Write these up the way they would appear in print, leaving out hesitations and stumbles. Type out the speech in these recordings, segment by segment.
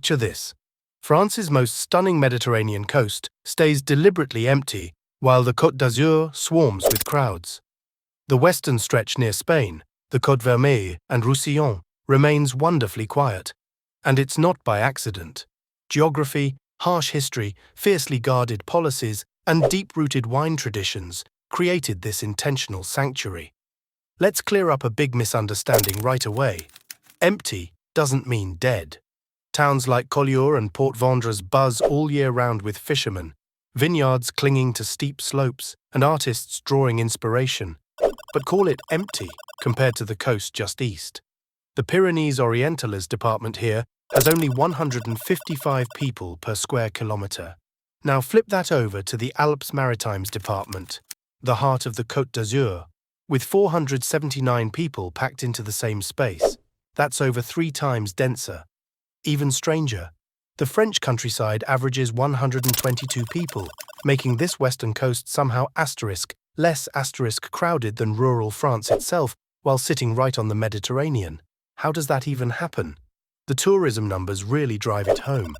Picture this. France's most stunning Mediterranean coast stays deliberately empty while the Côte d'Azur swarms with crowds. The western stretch near Spain, the Côte Vermeille and Roussillon, remains wonderfully quiet. And it's not by accident. Geography, harsh history, fiercely guarded policies, and deep-rooted wine traditions created this intentional sanctuary. Let's clear up a big misunderstanding right away. Empty doesn't mean dead. Towns like Collioure and Port-Vendres buzz all year round with fishermen, vineyards clinging to steep slopes, and artists drawing inspiration. But call it empty compared to the coast just east. The Pyrénées-Orientales department here has only 155 people per square kilometer. Now flip that over to the Alpes-Maritimes department, the heart of the Côte d'Azur, with 479 people packed into the same space. That's over 3 times denser. Even stranger, the French countryside averages 122 people, making this western coast somehow less crowded than rural France itself, while sitting right on the Mediterranean. How does that even happen? The tourism numbers really drive it home.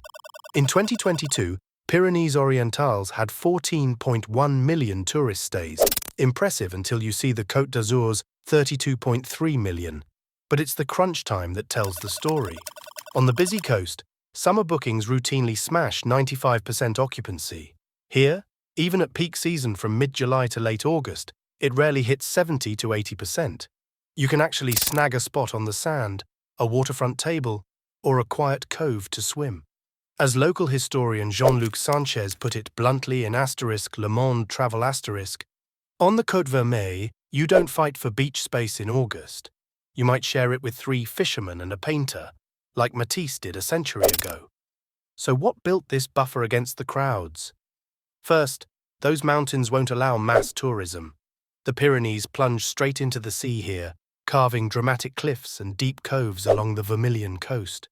In 2022, Pyrénées-Orientales had 14.1 million tourist stays. Impressive until you see the Côte d'Azur's 32.3 million. But it's the crunch time that tells the story. On the busy coast, summer bookings routinely smash 95% occupancy. Here, even at peak season from mid-July to late August, it rarely hits 70 to 80%. You can actually snag a spot on the sand, a waterfront table, or a quiet cove to swim. As local historian Jean-Luc Sanchez put it bluntly in Le Monde Travel *, on the Côte Vermeille, you don't fight for beach space in August. You might share it with 3 fishermen and a painter, like Matisse did a century ago. So what built this buffer against the crowds? First, those mountains won't allow mass tourism. The Pyrenees plunge straight into the sea here, carving dramatic cliffs and deep coves along the Vermilion coast.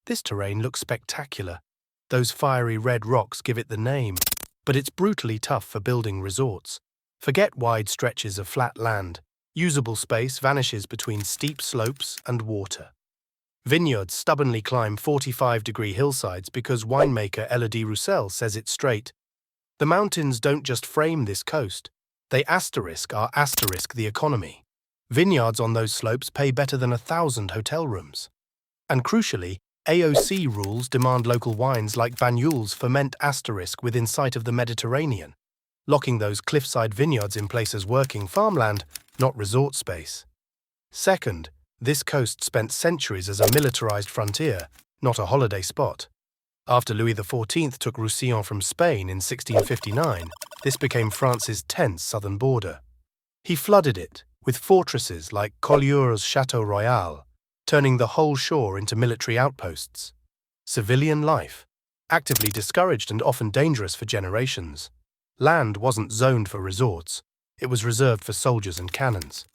This terrain looks spectacular. Those fiery red rocks give it the name, but it's brutally tough for building resorts. Forget wide stretches of flat land. Usable space vanishes between steep slopes and water. Vineyards stubbornly climb 45-degree hillsides because winemaker Elodie Roussel says it's straight. The mountains don't just frame this coast, they asterisk the economy. Vineyards on those slopes pay better than 1,000 hotel rooms. And crucially, AOC rules demand local wines like Banyuls ferment within sight of the Mediterranean, locking those cliffside vineyards in place as working farmland, not resort space. Second, this coast spent centuries as a militarized frontier, not a holiday spot. After Louis XIV took Roussillon from Spain in 1659, this became France's tense southern border. He flooded it with fortresses like Collioure's Château Royal, turning the whole shore into military outposts. Civilian life, actively discouraged and often dangerous for generations. Land wasn't zoned for resorts, it was reserved for soldiers and cannons.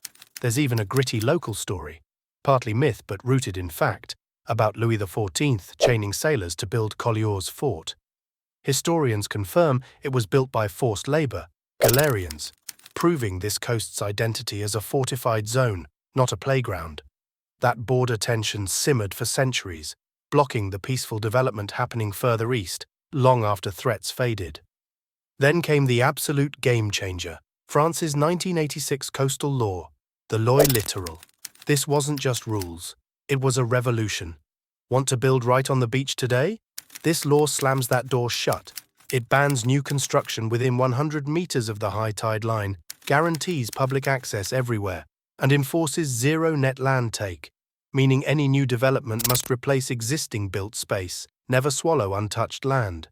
There's even a gritty local story, partly myth but rooted in fact, about Louis XIV chaining sailors to build Collioure's fort. Historians confirm it was built by forced labor, Galerians, proving this coast's identity as a fortified zone, not a playground. That border tension simmered for centuries, blocking the peaceful development happening further east, long after threats faded. Then came the absolute game-changer, France's 1986 coastal law, the Loi littoral. This wasn't just rules, it was a revolution. Want to build right on the beach today? This law slams that door shut. It bans new construction within 100 meters of the high tide line, guarantees public access everywhere, and enforces zero net land take, meaning any new development must replace existing built space, never swallow untouched land.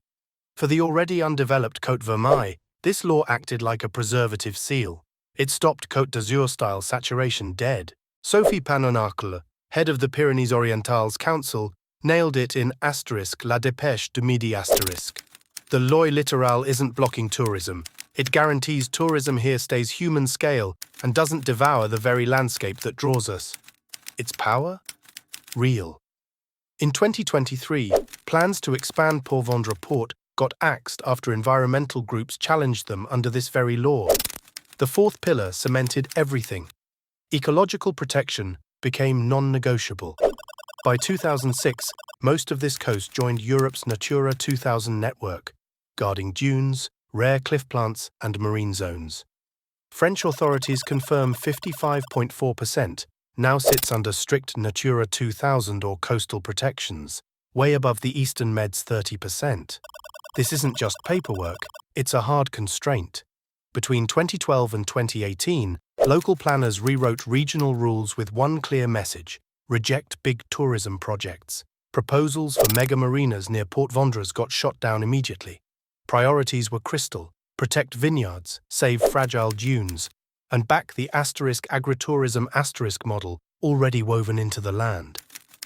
For the already undeveloped Côte Vermeille, this law acted like a preservative seal. It stopped Côte d'Azur-style saturation dead. Sophie Panonacle, head of the Pyrénées-Orientales Council, nailed it in *La Dépêche du Midi*. The Loi littoral isn't blocking tourism. It guarantees tourism here stays human scale and doesn't devour the very landscape that draws us. Its power? Real. In 2023, plans to expand Port-Vendres port got axed after environmental groups challenged them under this very law. The fourth pillar cemented everything. Ecological protection became non-negotiable. By 2006, most of this coast joined Europe's Natura 2000 network, guarding dunes, rare cliff plants, and marine zones. French authorities confirm 55.4% now sits under strict Natura 2000 or coastal protections, way above the Eastern Med's 30%. This isn't just paperwork, it's a hard constraint. Between 2012 and 2018, local planners rewrote regional rules with one clear message: reject big tourism projects. Proposals for mega marinas near Port-Vendres got shot down immediately. Priorities were crystal: protect vineyards, save fragile dunes, and back the agritourism model already woven into the land.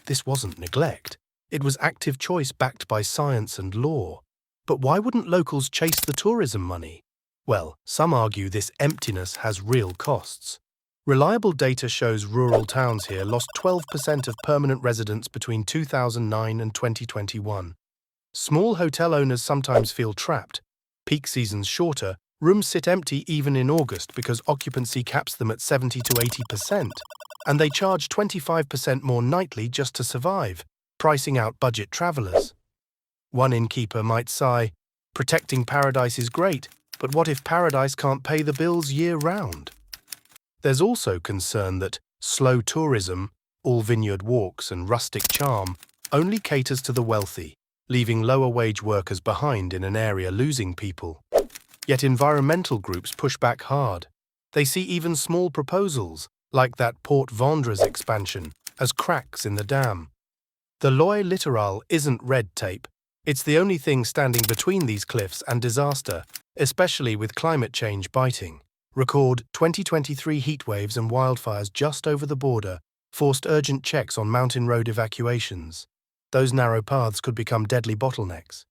This wasn't neglect. It was active choice backed by science and law. But why wouldn't locals chase the tourism money? Well, some argue this emptiness has real costs. Reliable data shows rural towns here lost 12% of permanent residents between 2009 and 2021. Small hotel owners sometimes feel trapped. Peak seasons shorter, rooms sit empty even in August because occupancy caps them at 70 to 80%. And they charge 25% more nightly just to survive, pricing out budget travelers. One innkeeper might sigh, protecting paradise is great, but what if paradise can't pay the bills year-round? There's also concern that slow tourism, all vineyard walks and rustic charm, only caters to the wealthy, leaving lower-wage workers behind in an area losing people. Yet environmental groups push back hard. They see even small proposals, like that Port-Vendres expansion, as cracks in the dam. The Loire littoral isn't red tape. It's the only thing standing between these cliffs and disaster, especially with climate change biting. Record 2023 heatwaves and wildfires just over the border forced urgent checks on mountain road evacuations. Those narrow paths could become deadly bottlenecks.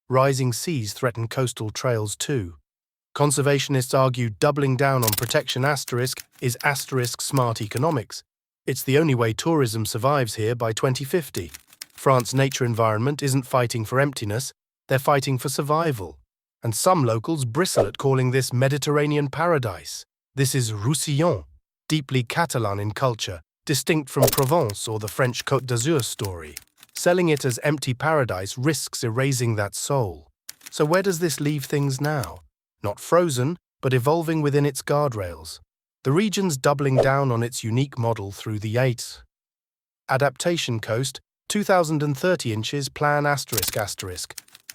Rising seas threaten coastal trails too. Conservationists argue doubling down on protection is smart economics. It's the only way tourism survives here by 2050. France's nature environment isn't fighting for emptiness, they're fighting for survival. And some locals bristle at calling this Mediterranean paradise. This is Roussillon, deeply Catalan in culture, distinct from Provence or the French Côte d'Azur story. Selling it as empty paradise risks erasing that soul. So where does this leave things now? Not frozen, but evolving within its guardrails. The region's doubling down on its unique model through the 8 Adaptation Coast, 2030 inches plan ***,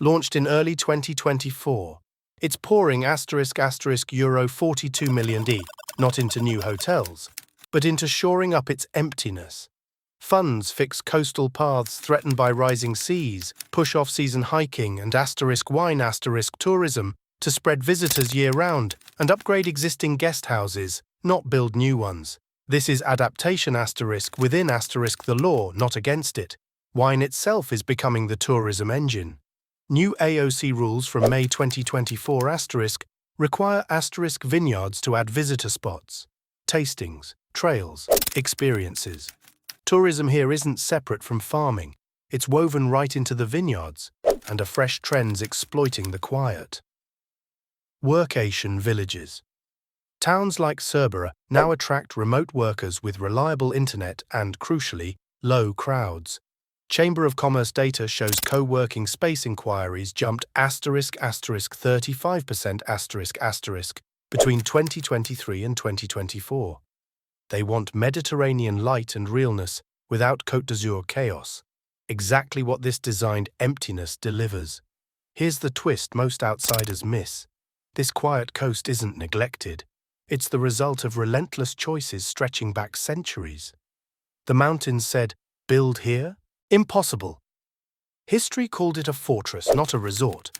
launched in early 2024. It's pouring euro 42 million not into new hotels, but into shoring up its emptiness. Funds fix coastal paths threatened by rising seas, push off-season hiking and wine tourism to spread visitors year-round and upgrade existing guest houses, not build new ones. This is adaptation within the law, not against it. Wine itself is becoming the tourism engine. New AOC rules from May 2024 require vineyards to add visitor spots, tastings, trails, experiences. Tourism here isn't separate from farming. It's woven right into the vineyards, and a fresh trend's exploiting the quiet. Workation villages. Towns like Cerberus now attract remote workers with reliable internet and, crucially, low crowds. Chamber of Commerce data shows co-working space inquiries jumped *35% between 2023 and 2024. They want Mediterranean light and realness without Côte d'Azur chaos. Exactly what this designed emptiness delivers. Here's the twist most outsiders miss. This quiet coast isn't neglected. It's the result of relentless choices stretching back centuries. The mountains said, "Build here? Impossible." History called it a fortress, not a resort.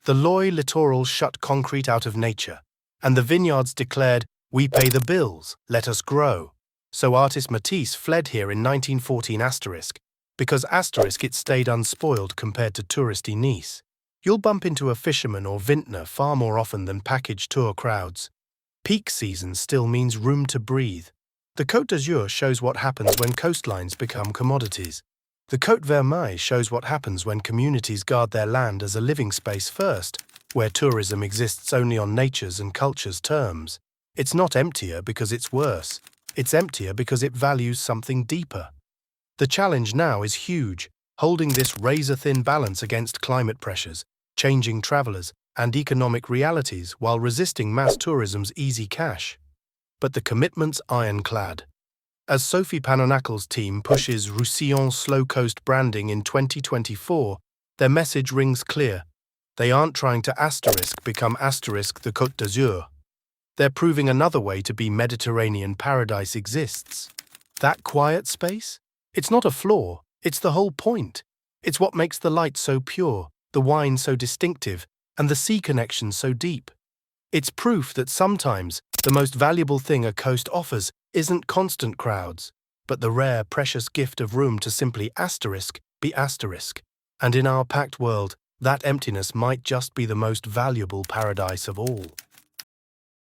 The Loire littoral shut concrete out of nature, and the vineyards declared, "We pay the bills, let us grow." So artist Matisse fled here in 1914 because it stayed unspoiled compared to touristy Nice. You'll bump into a fisherman or vintner far more often than packaged tour crowds. Peak season still means room to breathe. The Côte d'Azur shows what happens when coastlines become commodities. The Côte Vermeille shows what happens when communities guard their land as a living space first, where tourism exists only on nature's and culture's terms. It's not emptier because it's worse. It's emptier because it values something deeper. The challenge now is huge, holding this razor-thin balance against climate pressures, changing travelers, and economic realities while resisting mass tourism's easy cash. But the commitment's ironclad. As Sophie Panonacle's team pushes Roussillon's slow-coast branding in 2024, their message rings clear. They aren't trying to become the Côte d'Azur. They're proving another way to be Mediterranean paradise exists. That quiet space? It's not a flaw, it's the whole point. It's what makes the light so pure, the wine so distinctive, and the sea connection so deep. It's proof that sometimes the most valuable thing a coast offers isn't constant crowds, but the rare, precious gift of room to simply be asterisk. And in our packed world, that emptiness might just be the most valuable paradise of all.